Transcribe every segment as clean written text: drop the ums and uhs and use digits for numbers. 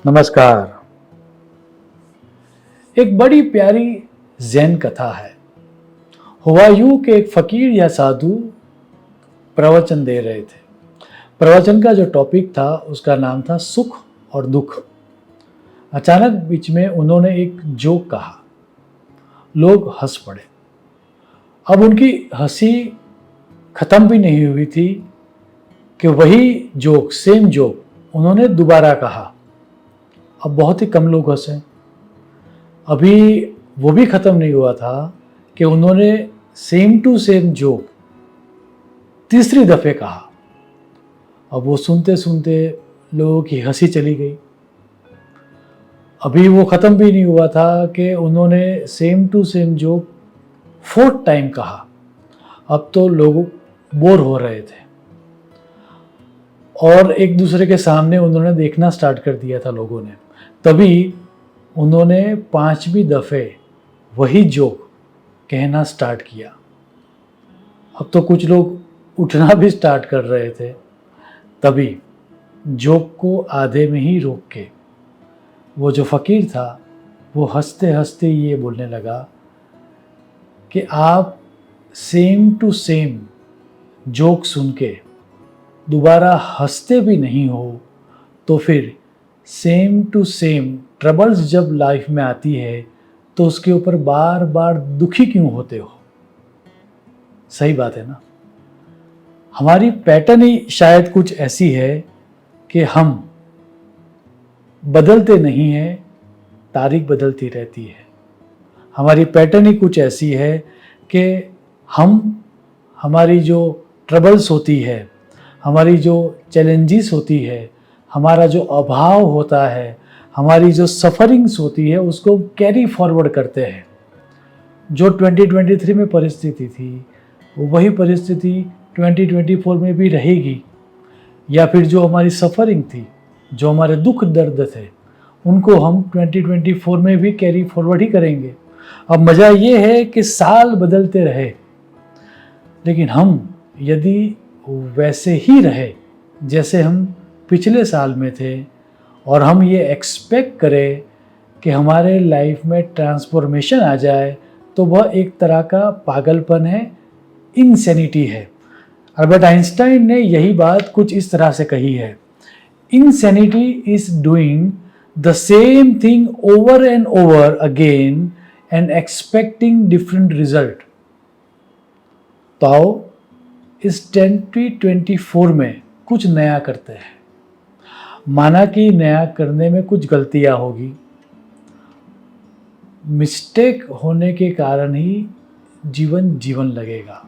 नमस्कार। एक बड़ी प्यारी जैन कथा है। हुआ यूं कि एक फकीर या साधु प्रवचन दे रहे थे। प्रवचन का जो टॉपिक था उसका नाम था सुख और दुख। अचानक बीच में उन्होंने एक जोक कहा। लोग हंस पड़े। अब उनकी हंसी खत्म भी नहीं हुई थी कि वही जोक, सेम जोक उन्होंने दोबारा कहा। अब बहुत ही कम लोग हंसे। अभी वो भी ख़त्म नहीं हुआ था कि उन्होंने सेम टू सेम जोक तीसरी दफ़े कहा। अब वो सुनते सुनते लोगों की हंसी चली गई। अभी वो ख़त्म भी नहीं हुआ था कि उन्होंने same to same joke fourth time कहा। अब तो लोग बोर हो रहे थे और एक दूसरे के सामने उन्होंने देखना स्टार्ट कर दिया था लोगों ने। तभी उन्होंने पांचवी दफ़े वही जोक कहना स्टार्ट किया। अब तो कुछ लोग उठना भी स्टार्ट कर रहे थे। तभी जोक को आधे में ही रोक के वो जो फ़कीर था वो हंसते हंसते ये बोलने लगा कि आप सेम टू सेम जोक सुन के दोबारा हंसते भी नहीं हो तो फिर सेम टू सेम ट्रबल्स जब लाइफ में आती है तो उसके ऊपर बार बार दुखी क्यों होते हो। सही बात है ना। हमारी पैटर्न ही शायद कुछ ऐसी है कि हम बदलते नहीं हैं, तारीख बदलती रहती है। हमारी पैटर्न ही कुछ ऐसी है कि हमारी जो ट्रबल्स होती है, हमारी जो चैलेंजेस होती है, हमारा जो अभाव होता है, हमारी जो सफ़रिंग्स होती है उसको कैरी फॉरवर्ड करते हैं। जो 2023 में परिस्थिति थी वही परिस्थिति 2024 में भी रहेगी, या फिर जो हमारी सफ़रिंग थी, जो हमारे दुख दर्द थे, उनको हम 2024 में भी कैरी फॉरवर्ड ही करेंगे। अब मज़ा ये है कि साल बदलते रहे, लेकिन हम यदि वैसे ही रहे जैसे हम पिछले साल में थे और हम ये एक्सपेक्ट करें कि हमारे लाइफ में ट्रांसफॉर्मेशन आ जाए, तो वह एक तरह का पागलपन है, इनसैनिटी है। अल्बर्ट आइंस्टाइन ने यही बात कुछ इस तरह से कही है। Insanity is doing the same thing over and over again and expecting different result. तो आओ इस 2024 में कुछ नया करते हैं। माना कि नया करने में कुछ गलतियां होगी, मिस्टेक होने के कारण ही जीवन लगेगा।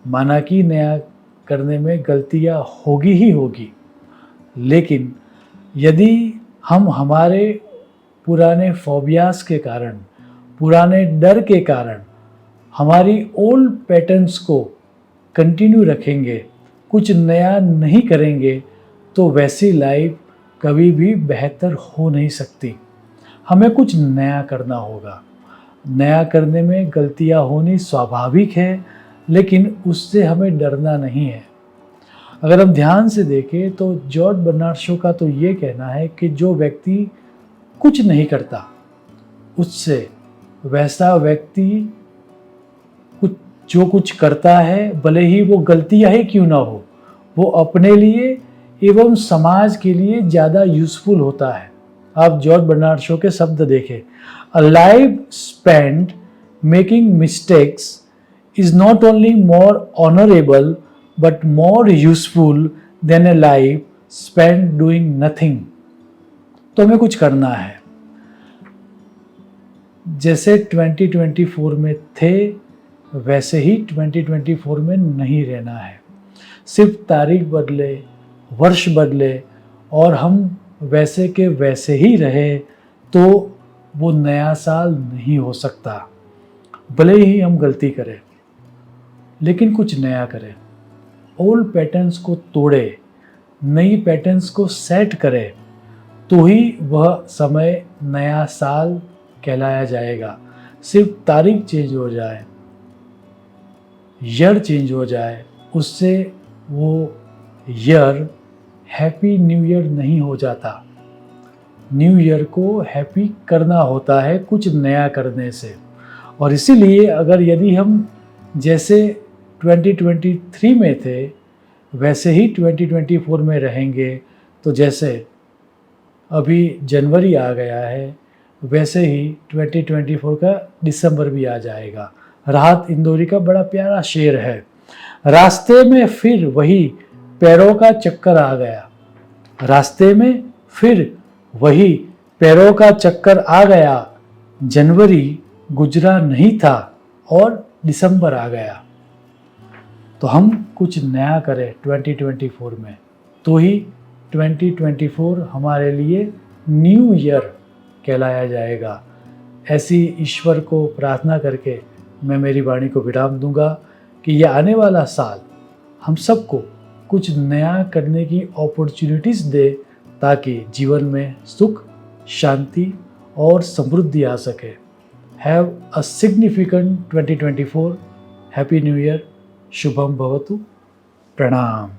माना कि नया करने में गलतियां होगी ही होगी, लेकिन यदि हम हमारे पुराने फोबियास के कारण, पुराने डर के कारण हमारी ओल्ड पैटर्न्स को कंटिन्यू रखेंगे, कुछ नया नहीं करेंगे, तो वैसी लाइफ कभी भी बेहतर हो नहीं सकती। हमें कुछ नया करना होगा। नया करने में गलतियां होनी स्वाभाविक है, लेकिन उससे हमें डरना नहीं है। अगर हम ध्यान से देखें तो जॉर्ज बर्नार्ड शॉ का तो ये कहना है कि जो व्यक्ति कुछ नहीं करता, उससे वैसा व्यक्ति जो कुछ करता है, भले ही वो गलतियां ही क्यों ना हो, वो अपने लिए एवं समाज के लिए ज़्यादा यूजफुल होता है। आप जॉर्ज बर्नार्ड शॉ के शब्द देखें। A life spent making mistakes is not only more honorable but more useful than a life spent doing nothing। तो हमें कुछ करना है। जैसे 2024 में थे वैसे ही 2024 में नहीं रहना है। सिर्फ तारीख बदले, वर्ष बदले और हम वैसे के वैसे ही रहे तो वो नया साल नहीं हो सकता। भले ही हम गलती करें, लेकिन कुछ नया करें। ओल्ड पैटर्न्स को तोड़े, नई पैटर्न्स को सेट करें, तो ही वह समय नया साल कहलाया जाएगा। सिर्फ तारीख चेंज हो जाए, ईयर चेंज हो जाए, उससे वो ईयर हैप्पी न्यू ईयर नहीं हो जाता। न्यू ईयर को हैप्पी करना होता है कुछ नया करने से। और इसीलिए अगर यदि हम जैसे 2023 में थे वैसे ही 2024 में रहेंगे, तो जैसे अभी जनवरी आ गया है वैसे ही 2024 का दिसंबर भी आ जाएगा। राहत इंदौरी का बड़ा प्यारा शेर है, रास्ते में फिर वही पैरों का चक्कर आ गया। रास्ते में फिर वही पैरों का चक्कर आ गया, जनवरी गुजरा नहीं था और दिसंबर आ गया। तो हम कुछ नया करें 2024 में, तो ही 2024 हमारे लिए न्यू ईयर कहलाया जाएगा। ऐसी ईश्वर को प्रार्थना करके मैं मेरी वाणी को विराम दूंगा कि यह आने वाला साल हम सबको कुछ नया करने की अपॉर्चुनिटीज़ दे, ताकि जीवन में सुख, शांति और समृद्धि आ सके। Have a significant 2024। Happy new year. Shubham भवतु। प्रणाम।